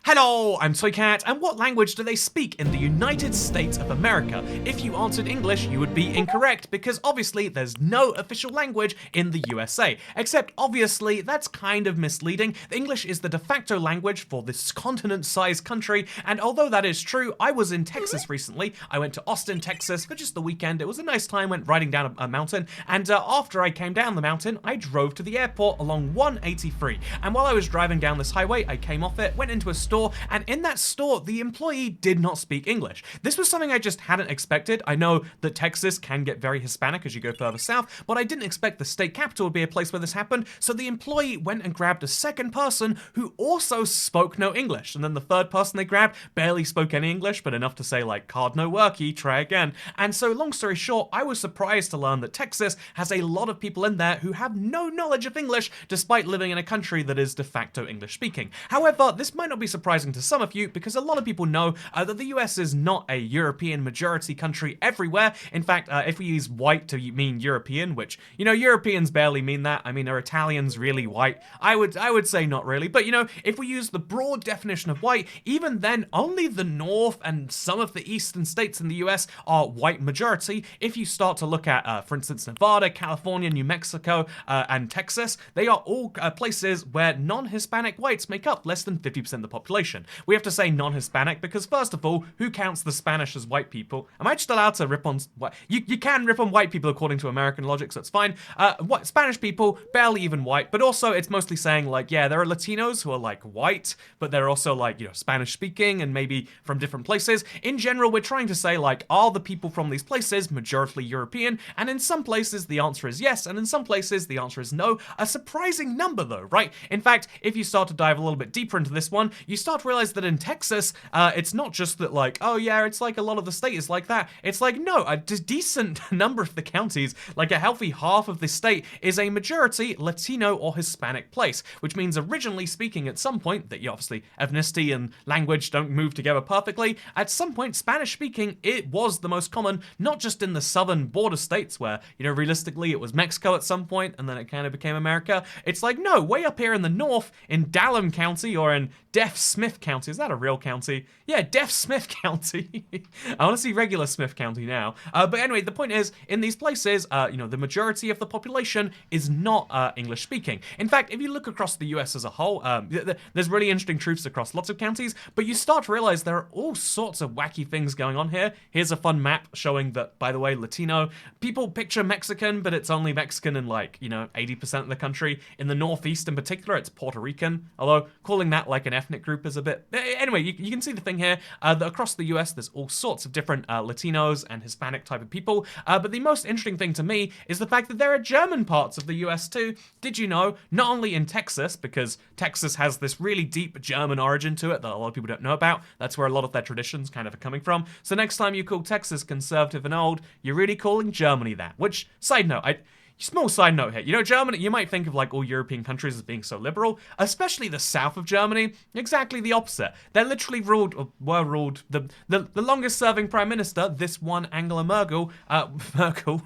Hello, I'm Toycat, and what language do they speak in the United States of America? If you answered English, you would be incorrect, because obviously there's no official language in the USA. Except obviously, that's kind of misleading. English is the de facto language for this continent-sized country, and although that is true, I was in Texas recently. I went to Austin, Texas for just the weekend. It was a nice time, went riding down a mountain, and after I came down the mountain, I drove to the airport along 183. And while I was driving down this highway, I came off it, went into a store, and in that store, the employee did not speak English. This was something I just hadn't expected. I know that Texas can get very Hispanic as you go further south, but I didn't expect the state capital would be a place where this happened, so the employee went and grabbed a second person who also spoke no English, and then the third person they grabbed barely spoke any English, but enough to say like, card no worky, try again. And so long story short, I was surprised to learn that Texas has a lot of people in there who have no knowledge of English, despite living in a country that is de facto English speaking. However, this might not be surprising to some of you, because a lot of people know that the US is not a European majority country everywhere. In fact, if we use white to mean European, which, you know, Europeans barely mean that. I mean, are Italians really white? I would say not really. But, you know, if we use the broad definition of white, even then, only the North and some of the eastern states in the US are white majority. If you start to look at, for instance, Nevada, California, New Mexico, and Texas, they are all places where non-Hispanic whites make up less than 50% of the population. We have to say non-Hispanic because, first of all, who counts the Spanish as white people? Am I just allowed to rip on... You can rip on white people according to American logic, so it's fine. Spanish people, barely even white, but also it's mostly saying, like, yeah, there are Latinos who are, like, white, but they're also, like, you know, Spanish-speaking and maybe from different places. In general, we're trying to say, like, are the people from these places majority European? And in some places, the answer is yes, and in some places, the answer is no. A surprising number, though, right? In fact, if you start to dive a little bit deeper into this one, you start to realize that in Texas, it's not just that, like, oh yeah, it's like a lot of the state is like that. It's like, no, a decent number of the counties, like a healthy half of the state, is a majority Latino or Hispanic place, which means originally speaking at some point, that obviously ethnicity and language don't move together perfectly, at some point Spanish speaking, it was the most common, not just in the southern border states where, you know, realistically it was Mexico at some point and then it kind of became America. It's like, no, way up here in the north, in Dallam County or in Deaf Smith County. Is that a real county? Yeah, Deaf Smith County. I want to see regular Smith County now. But anyway, the point is, in these places, you know, the majority of the population is not English speaking. In fact, if you look across the US as a whole, there's really interesting truths across lots of counties, but you start to realize there are all sorts of wacky things going on here. Here's a fun map showing that, by the way, Latino, people picture Mexican, but it's only Mexican in, like, you know, 80% of the country. In the Northeast in particular, it's Puerto Rican, although calling that like an ethnic group is a bit... Anyway, you can see the thing here, that across the US, there's all sorts of different Latinos and Hispanic type of people, but the most interesting thing to me is the fact that there are German parts of the US too. Did you know? Not only in Texas, because Texas has this really deep German origin to it that a lot of people don't know about. That's where a lot of their traditions kind of are coming from. So next time you call Texas conservative and old, you're really calling Germany that. Which, side note, small side note here. You know, Germany, you might think of like all European countries as being so liberal, especially the south of Germany, exactly the opposite. They're literally ruled, or were ruled, the longest serving prime minister, this one Angela Merkel, Merkel,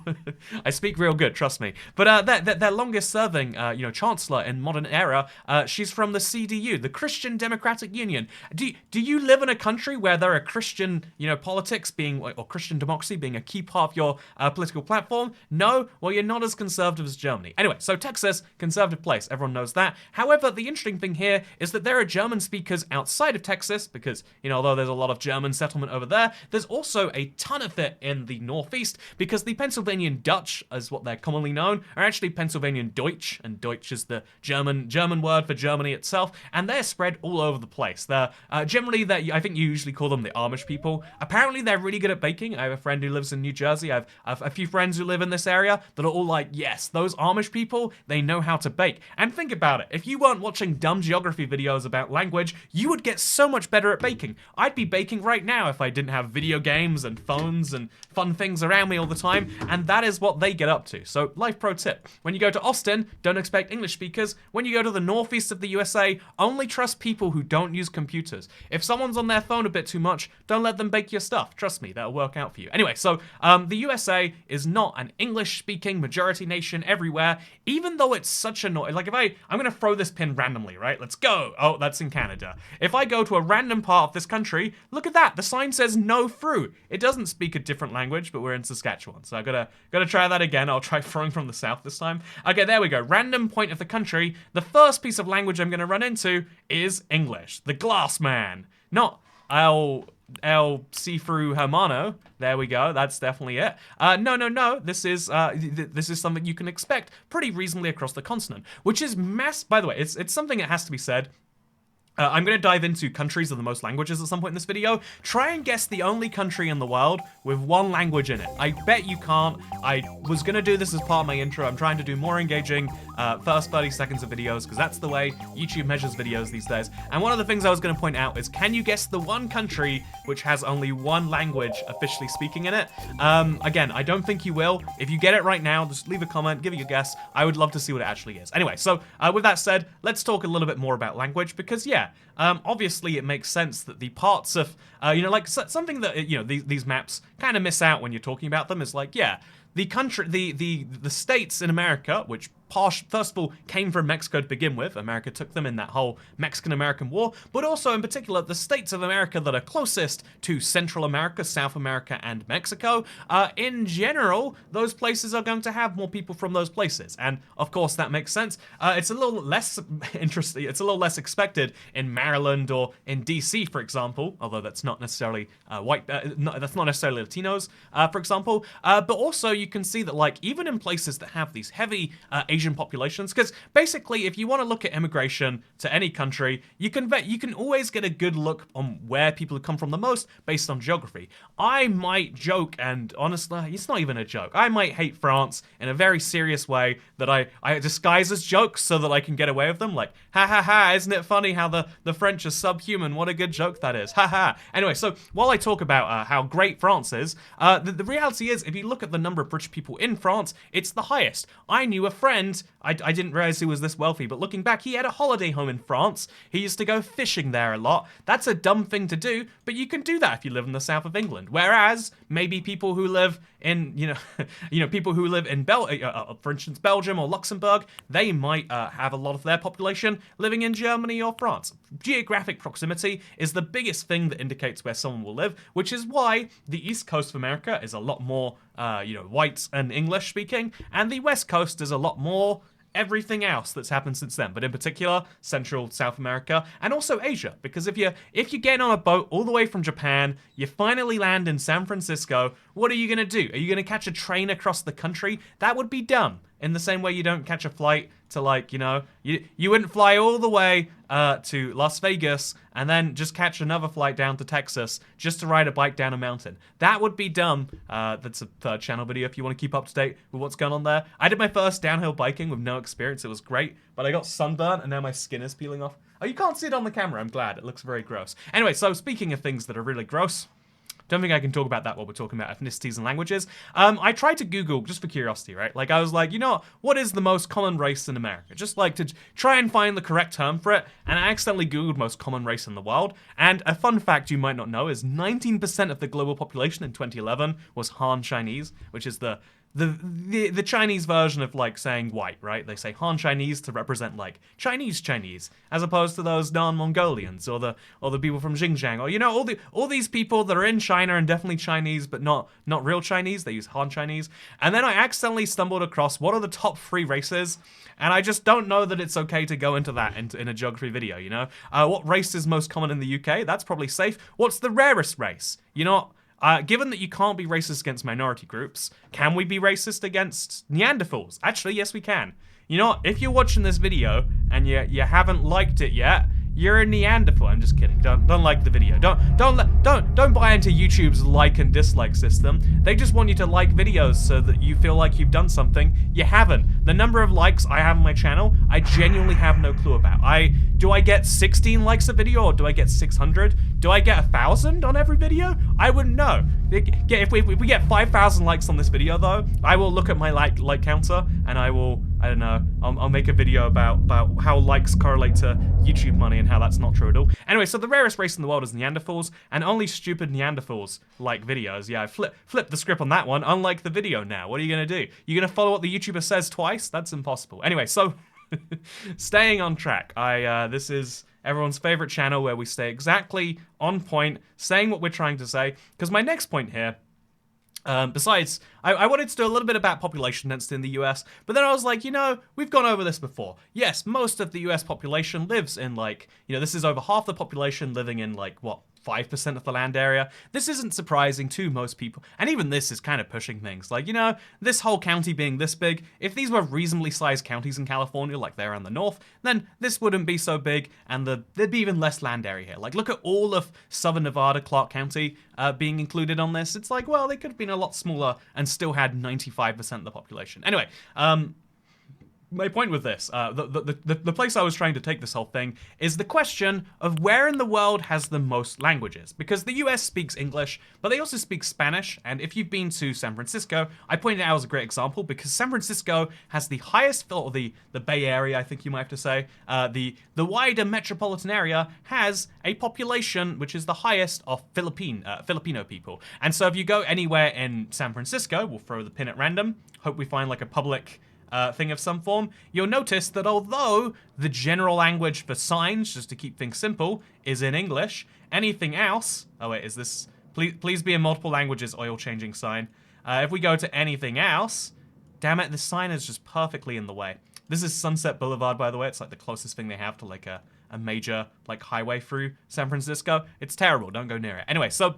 I speak real good, trust me, but their longest serving, you know, chancellor in modern era, she's from the CDU, the Christian Democratic Union. Do you live in a country where there are Christian, you know, politics being, or Christian democracy being a key part of your political platform? No? Well, you're not as conservative as Germany. Anyway, so Texas, conservative place, everyone knows that. However, the interesting thing here is that there are German speakers outside of Texas because, you know, although there's a lot of German settlement over there, there's also a ton of it in the Northeast because the Pennsylvanian Dutch, as what they're commonly known, are actually Pennsylvanian Deutsch, and Deutsch is the German word for Germany itself, and they're spread all over the place. They're generally, I think you usually call them the Amish people. Apparently, they're really good at baking. I have a friend who lives in New Jersey. I have a few friends who live in this area that are all like, yes, those Amish people, they know how to bake. And think about it, if you weren't watching dumb geography videos about language, you would get so much better at baking. I'd be baking right now if I didn't have video games and phones and fun things around me all the time, and that is what they get up to. So, life pro tip, when you go to Austin, don't expect English speakers. When you go to the northeast of the USA, only trust people who don't use computers. If someone's on their phone a bit too much, don't let them bake your stuff. Trust me, that'll work out for you. Anyway, so the USA is not an English-speaking majority prosperity nation everywhere, even though it's such a noise. Like, I'm gonna throw this pin randomly, right? Let's go. Oh, that's in Canada. If I go to a random part of this country, look at that. The sign says no through. It doesn't speak a different language, but we're in Saskatchewan. So I gotta try that again. I'll try throwing from the south this time. Okay, there we go. Random point of the country. The first piece of language I'm gonna run into is English. The glass man. Not El see-through Hermano. There we go. That's definitely it. No. This is something you can expect pretty reasonably across the continent, which is by the way, it's something that has to be said. I'm going to dive into countries of the most languages at some point in this video. Try and guess the only country in the world with one language in it. I bet you can't. I was going to do this as part of my intro. I'm trying to do more engaging first 30 seconds of videos because that's the way YouTube measures videos these days. And one of the things I was going to point out is, can you guess the one country which has only one language officially speaking in it? Again, I don't think you will. If you get it right now, just leave a comment, give it your guess. I would love to see what it actually is. Anyway, so with that said, let's talk a little bit more about language because, yeah, obviously it makes sense that the parts of, like something that, these maps kind of miss out when you're talking about them is like, yeah, the country, the states in America, which first of all came from Mexico to begin with. America took them in that whole Mexican-American War, but also in particular the states of America that are closest to Central America, South America, and Mexico. In general, those places are going to have more people from those places, and of course that makes sense. It's a little less interesting. It's a little less expected in Maryland or in DC, for example, although that's not necessarily that's not necessarily Latinos, for example. But also you can see that, like, even in places that have these heavy Asian populations, because basically if you want to look at immigration to any country, you can always get a good look on where people come from the most based on geography. I might joke, and honestly, it's not even a joke. I might hate France in a very serious way that I disguise as jokes so that I can get away with them. Like, ha ha ha, isn't it funny how the French are subhuman? What a good joke that is. Ha ha. Anyway, so while I talk about how great France is, the reality is, if you look at the number of British people in France, it's the highest. I knew a friend, I didn't realize he was this wealthy, but looking back, he had a holiday home in France. He used to go fishing there a lot. That's a dumb thing to do, but you can do that if you live in the south of England. Whereas maybe people who live in, people who live in for instance, Belgium or Luxembourg, they might have a lot of their population living in Germany or France. Geographic proximity is the biggest thing that indicates where someone will live, which is why the East Coast of America is a lot more, white and English speaking, and the West Coast is a lot more everything else that's happened since then, but in particular Central South America and also Asia, because if you get on a boat all the way from Japan, you finally land in San Francisco, what are you gonna do? Are you gonna catch a train across the country? That would be dumb. In the same way you don't catch a flight to, like, you wouldn't fly all the way to Las Vegas and then just catch another flight down to Texas just to ride a bike down a mountain. That would be dumb. That's a third channel video if you want to keep up to date with what's going on there. I did my first downhill biking with no experience. It was great, but I got sunburnt and now my skin is peeling off. Oh, you can't see it on the camera. I'm glad. It looks very gross. Anyway, so speaking of things that are really gross, don't think I can talk about that while we're talking about ethnicities and languages. I tried to Google, just for curiosity, right? Like, I was like, what is the most common race in America? Just like to try and find the correct term for it, and I accidentally Googled most common race in the world. And a fun fact you might not know is 19% of the global population in 2011 was Han Chinese, which is the Chinese version of, like, saying white, right? They say Han Chinese to represent, like, Chinese, as opposed to those non-Mongolians or the people from Xinjiang, or all these people that are in China and definitely Chinese but not real Chinese. They use Han Chinese. And then I accidentally stumbled across what are the top 3 races, and I just don't know that it's okay to go into that in a geography video. What race is most common in the UK? That's probably safe. What's the rarest race? Given that you can't be racist against minority groups, can we be racist against Neanderthals? Actually, yes, we can. If you're watching this video and you haven't liked it yet, you're a Neanderthal. I'm just kidding. Don't like the video. Don't buy into YouTube's like and dislike system. They just want you to like videos so that you feel like you've done something. You haven't. The number of likes I have on my channel, I genuinely have no clue about. Do I get 16 likes a video, or do I get 600? Do I get 1,000 on every video? I wouldn't know. If we get 5,000 likes on this video, though, I will look at my like counter and I will I don't know. I'll make a video about how likes correlate to YouTube money and how that's not true at all. Anyway, so the rarest race in the world is Neanderthals, and only stupid Neanderthals like videos. Yeah, I flipped the script on that one. Unlike the video now. What are you gonna do? You're gonna follow what the YouTuber says twice? That's impossible. Anyway, so staying on track. This is everyone's favorite channel where we stay exactly on point, saying what we're trying to say. Because my next point here. Besides, I wanted to do a little bit about population density in the US, but then I was like, we've gone over this before. Yes, most of the US population lives in this is over half the population living in 5% of the land area. This isn't surprising to most people, and even this is kind of pushing things. This whole county being this big, if these were reasonably sized counties in California, like they're in the north, then this wouldn't be so big, and there'd be even less land area here. Look at all of Southern Nevada, Clark County being included on this. It's they could have been a lot smaller and still had 95% of the population. Anyway, my point with this, the place I was trying to take this whole thing is the question of where in the world has the most languages. Because the US speaks English, but they also speak Spanish. And if you've been to San Francisco, I pointed out as a great example because San Francisco has the highest, or the Bay Area, I think you might have to say, the wider metropolitan area has a population which is the highest of Filipino people. And so if you go anywhere in San Francisco, we'll throw the pin at random, hope we find a public thing of some form, you'll notice that although the general language for signs, just to keep things simple, is in English, anything else, oh wait, is this, please be in multiple languages, oil changing sign. If we go to anything else, damn it, the sign is just perfectly in the way. This is Sunset Boulevard, by the way. It's the closest thing they have to a major highway through San Francisco. It's terrible, don't go near it. Anyway, so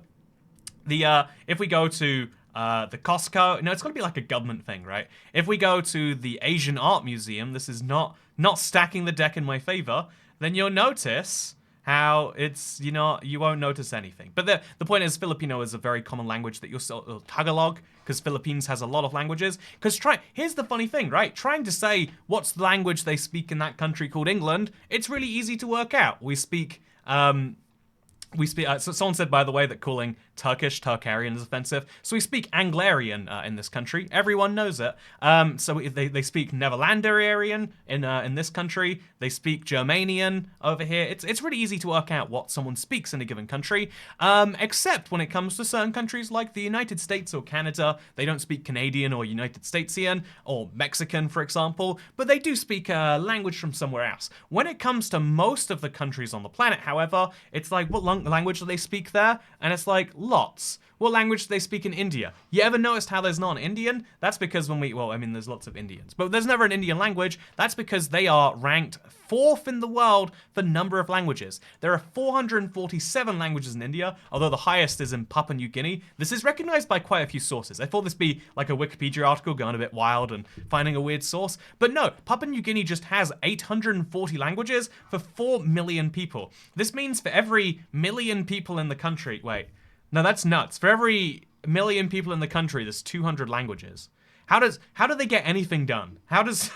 if we go to the Costco, no, it's got to be a government thing, right? If we go to the Asian Art Museum, this is not stacking the deck in my favor, then you'll notice how it's, you won't notice anything. But the point is, Filipino is a very common language that you'll still, Tagalog, because Philippines has a lot of languages. Because here's the funny thing, right? Trying to say what's the language they speak in that country called England, it's really easy to work out. We speak, so someone said, by the way, that calling Turkish Turkarian is offensive. So we speak Anglarian in this country. Everyone knows it. So they speak Netherlanderian in this country. They speak Germanian over here. It's really easy to work out what someone speaks in a given country, except when it comes to certain countries like the United States or Canada. They don't speak Canadian or United Statesian or Mexican, for example, but they do speak a language from somewhere else. When it comes to most of the countries on the planet, however, it's what language do they speak there? And it's lots. What language do they speak in India? You ever noticed how there's not an Indian? That's because there's lots of Indians, but there's never an Indian language. That's because they are ranked 4th in the world for number of languages. There are 447 languages in India, although the highest is in Papua New Guinea. This is recognized by quite a few sources. I thought this be a Wikipedia article going a bit wild and finding a weird source, but no, Papua New Guinea just has 840 languages for 4 million people. This means for every million people in the country, no, that's nuts. For every million people in the country, there's 200 languages. How do they get anything done? How does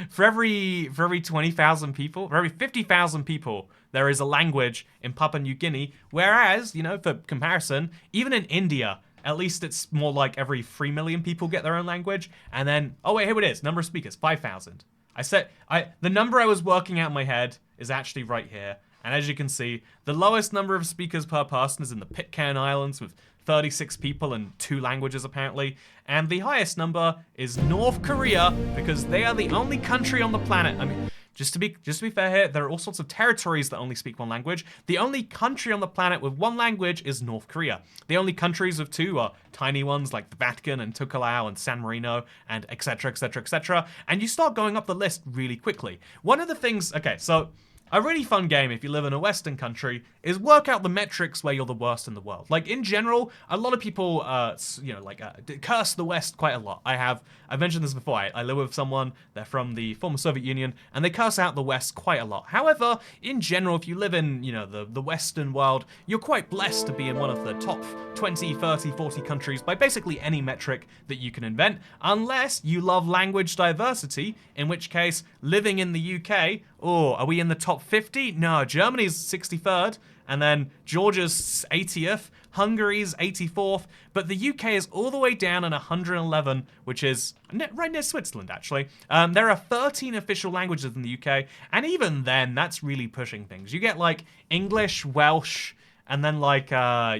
for every 20,000 people, for every 50,000 people, there is a language in Papua New Guinea, whereas, for comparison, even in India, at least it's more like every 3 million people get their own language, and then, oh wait, here it is, number of speakers, 5,000. The number I was working out in my head is actually right here. And as you can see, the lowest number of speakers per person is in the Pitcairn Islands with 36 people and 2 languages apparently. And the highest number is North Korea because they are the only country on the planet. I mean, just to be fair here, there are all sorts of territories that only speak one language. The only country on the planet with one language is North Korea. The only countries with 2 are tiny ones like the Vatican and Tokelau and San Marino and etc, etc, etc. And you start going up the list really quickly. One of the things, okay, so a really fun game if you live in a Western country is work out the metrics where you're the worst in the world. In general, a lot of people, curse the West quite a lot. I mentioned this before. I live with someone, they're from the former Soviet Union, and they curse out the West quite a lot. However, in general, if you live in, the Western world, you're quite blessed to be in one of the top 20, 30, 40 countries by basically any metric that you can invent, unless you love language diversity, in which case living in the UK Oh, are we in the top 50? No, Germany's 63rd, and then Georgia's 80th, Hungary's 84th, but the UK is all the way down in 111, which is right near Switzerland, actually. There are 13 official languages in the UK, and even then, that's really pushing things. You get like English, Welsh, and then like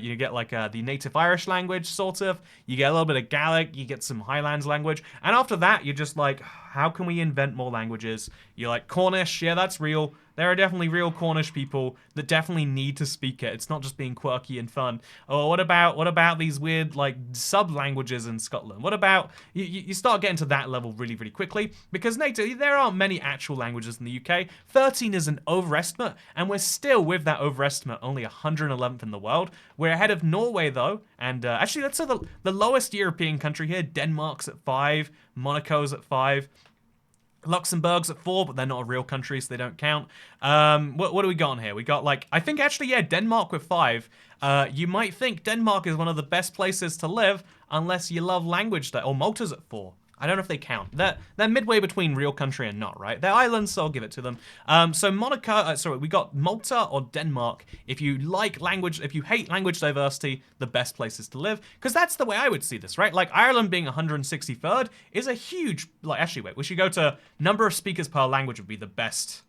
you get like the native Irish language, sort of. You get a little bit of Gaelic, you get some Highlands language, and after that, you're just like, how can we invent more languages? You're like, Cornish, yeah, that's real. There are definitely real Cornish people that definitely need to speak it. It's not just being quirky and fun. Or what about these weird like sub-languages in Scotland? What about, you start getting to that level really, really quickly, because NATO, there aren't many actual languages in the UK. 13 is an overestimate, and we're still, with that overestimate, only 111th in the world. We're ahead of Norway though, and actually that's the lowest European country here. Denmark's at 5, Monaco's at 5. Luxembourg's at 4, but they're not a real country, so they don't count. What do we got on here? We got like, I think actually, yeah, Denmark with 5. You might think Denmark is one of the best places to live unless you love language, or Malta's at 4. I don't know if they count. They're midway between real country and not, right? They're islands, so I'll give it to them. So Monaco, sorry, we got Malta or Denmark. If you like language, if you hate language diversity, the best places to live. Because that's the way I would see this, right? Like Ireland being 163rd is a huge, like actually wait, we should go to number of speakers per language would be the best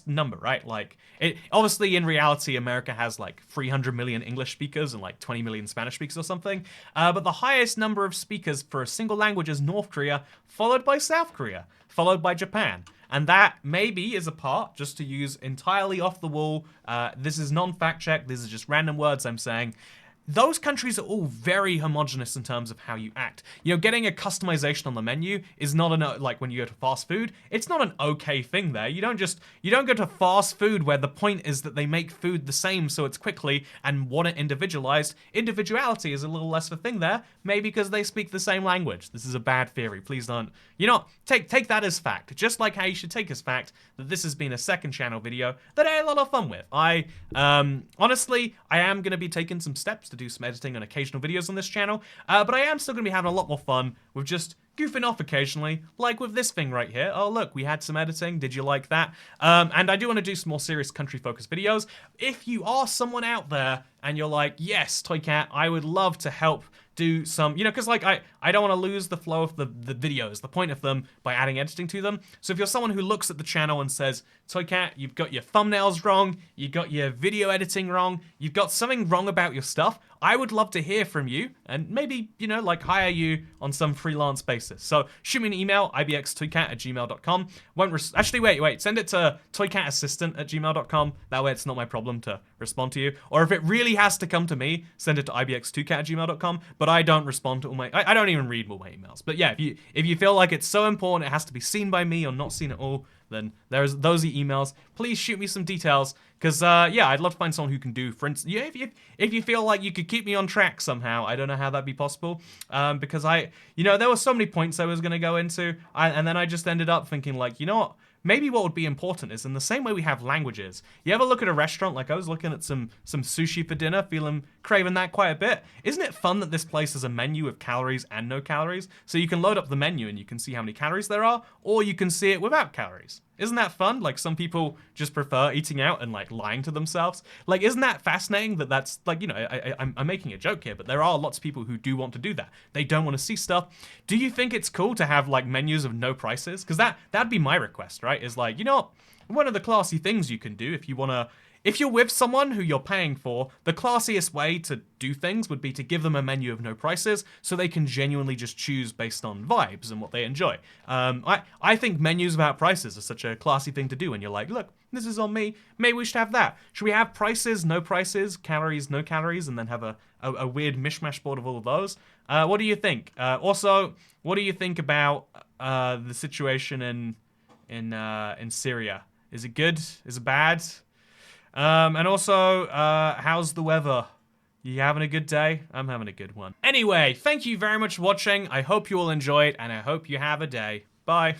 number, right? Like, it obviously in reality, America has like 300 million English speakers and like 20 million Spanish speakers or something. But the highest number of speakers for a single language is North Korea, followed by South Korea, followed by Japan. And that maybe is a part, just to use entirely off the wall. This is non-fact check. This is just random words I'm saying. Those countries are all very homogenous in terms of how you act. You know, getting a customization on the menu is not like when you go to fast food, it's not an okay thing there. You don't go to fast food where the point is that they make food the same so it's quickly and want it individualized. Individuality is a little less of a thing there, maybe because they speak the same language. This is a bad theory. Please don't. You know, take that as fact. Just like how you should take as fact that this has been a second channel video that I had a lot of fun with. Honestly, I am going to be taking some steps to do some editing and occasional videos on this channel, but I am still going to be having a lot more fun with just goofing off occasionally, like with this thing right here. Oh look, we had some editing, did you like that? And I do want to do some more serious country-focused videos. If you are someone out there and you're like, yes, Toycat, I would love to help do some, you know, because like I don't want to lose the flow of the videos, the point of them, by adding editing to them. So if you're someone who looks at the channel and says, Toycat, you've got your thumbnails wrong, you got your video editing wrong, you've got something wrong about your stuff, I would love to hear from you and maybe, you know, like hire you on some freelance basis. So shoot me an email, ibxtoycat@gmail.com. Actually, wait, send it to toycatassistant@gmail.com. That way it's not my problem to respond to you. Or if it really has to come to me, send it to ibx2cat@gmail.com. But I don't respond to all my, I don't even read all my emails. But yeah, if you feel like it's so important, it has to be seen by me or not seen at all, then those are emails. Please shoot me some details, because yeah, I'd love to find someone who can do, for instance, yeah, if you feel like you could keep me on track somehow. I don't know how that'd be possible, because you know, there were so many points I was going to go into, and then I just ended up thinking like, you know what? Maybe what would be important is, in the same way we have languages, you ever look at a restaurant, like I was looking at some sushi for dinner, craving that quite a bit. Isn't it fun that this place has a menu of calories and no calories? So you can load up the menu and you can see how many calories there are, or you can see it without calories. Isn't that fun? Like, some people just prefer eating out and like lying to themselves. Like, isn't that fascinating that that's like, you know, I'm making a joke here, but there are lots of people who do want to do that. They don't want to see stuff. Do you think it's cool to have like menus of no prices? Because that'd be my request, right? Is like, you know, one of the classy things you can do if you're with someone who you're paying for, the classiest way to do things would be to give them a menu of no prices so they can genuinely just choose based on vibes and what they enjoy. I think menus without prices are such a classy thing to do, and you're like, look, this is on me, maybe we should have that. Should we have prices, no prices, calories, no calories, and then have a weird mishmash board of all of those? What do you think? Also, what do you think about the situation in Syria? Is it good? Is it bad? And also, how's the weather? You having a good day? I'm having a good one. Anyway, thank you very much for watching. I hope you all enjoyed, and I hope you have a day. Bye.